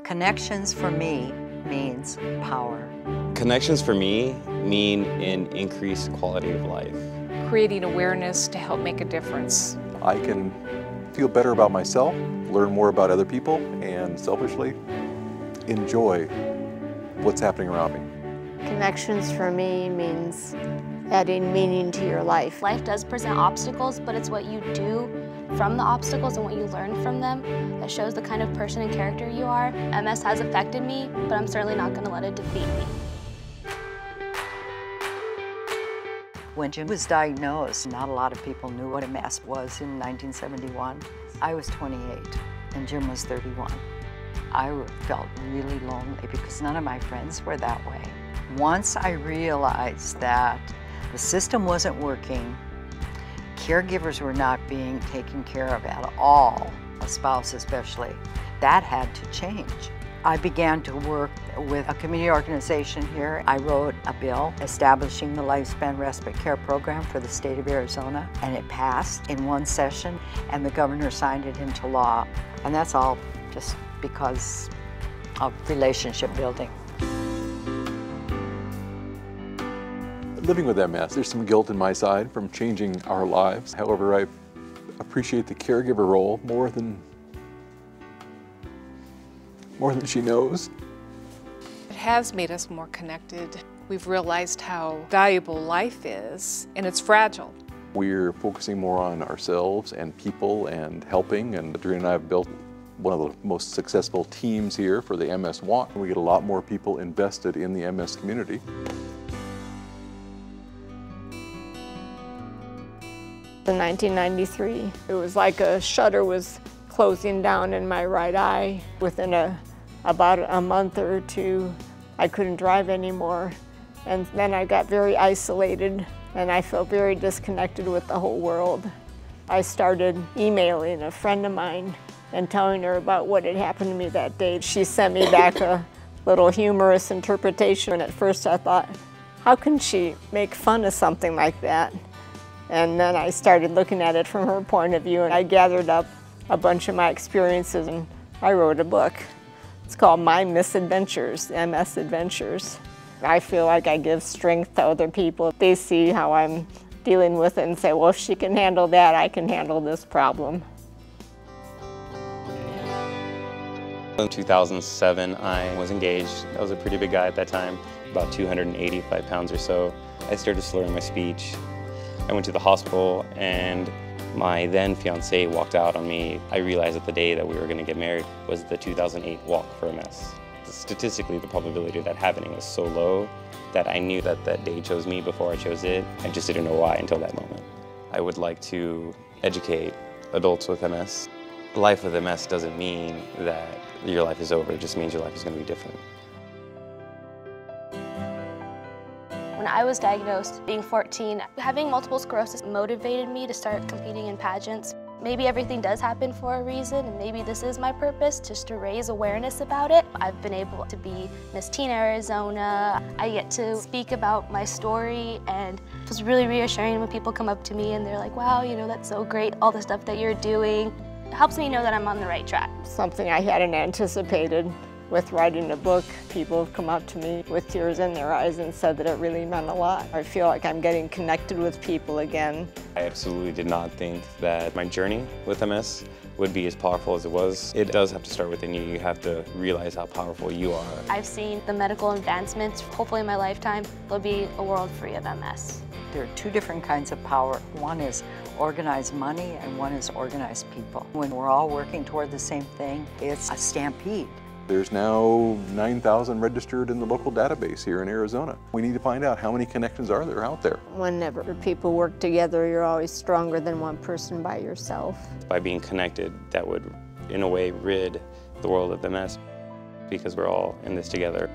Connections for me means power. Connections for me mean an increased quality of life. Creating awareness to help make a difference. I can feel better about myself, learn more about other people, and selfishly enjoy what's happening around me. Connections for me means adding meaning to your life. Life does present obstacles, but it's what you do from the obstacles and what you learn from them that shows the kind of person and character you are. MS has affected me, but I'm certainly not going to let it defeat me. When Jim was diagnosed, not a lot of people knew what MS was in 1971. I was 28 and Jim was 31. I felt really lonely because none of my friends were that way. Once I realized that the system wasn't working, caregivers were not being taken care of at all, a spouse especially, that had to change. I began to work with a community organization here. I wrote a bill establishing the Lifespan Respite Care Program for the state of Arizona, and it passed in one session, and the governor signed it into law. And that's all just because of relationship building. Living with MS, there's some guilt in my side from changing our lives. However, I appreciate the caregiver role more than she knows. It has made us more connected. We've realized how valuable life is, and it's fragile. We're focusing more on ourselves and people and helping, and Adrienne and I have built one of the most successful teams here for the MS Walk. We get a lot more people invested in the MS community. In 1993, it was like a shutter was closing down in my right eye. Within about a month or two, I couldn't drive anymore. And then I got very isolated and I felt very disconnected with the whole world. I started emailing a friend of mine and telling her about what had happened to me that day. She sent me back a little humorous interpretation. And at first I thought, how can she make fun of something like that? And then I started looking at it from her point of view, and I gathered up a bunch of my experiences and I wrote a book. It's called My Misadventures, MS Adventures. I feel like I give strength to other people. They see how I'm dealing with it and say, well, if she can handle that, I can handle this problem. In 2007, I was engaged. I was a pretty big guy at that time, about 285 pounds or so. I started slurring my speech. I went to the hospital and my then fiance walked out on me. I realized that the day that we were going to get married was the 2008 Walk for MS. Statistically, the probability of that happening was so low that I knew that that day chose me before I chose it. I just didn't know why until that moment. I would like to educate adults with MS. Life with MS doesn't mean that your life is over, it just means your life is going to be different. When I was diagnosed, being 14, having multiple sclerosis motivated me to start competing in pageants. Maybe everything does happen for a reason, and maybe this is my purpose, just to raise awareness about it. I've been able to be Miss Teen Arizona. I get to speak about my story, and it was really reassuring when people come up to me and they're like, wow, you know, that's so great, all the stuff that you're doing. It helps me know that I'm on the right track. Something I hadn't anticipated. With writing a book, people have come up to me with tears in their eyes and said that it really meant a lot. I feel like I'm getting connected with people again. I absolutely did not think that my journey with MS would be as powerful as it was. It does have to start within you. You have to realize how powerful you are. I've seen the medical advancements. Hopefully in my lifetime, there'll be a world free of MS. There are two different kinds of power. One is organized money and one is organized people. When we're all working toward the same thing, it's a stampede. There's now 9,000 registered in the local database here in Arizona. We need to find out how many connections are there out there. Whenever people work together, you're always stronger than one person by yourself. By being connected, that would, in a way, rid the world of MS because we're all in this together.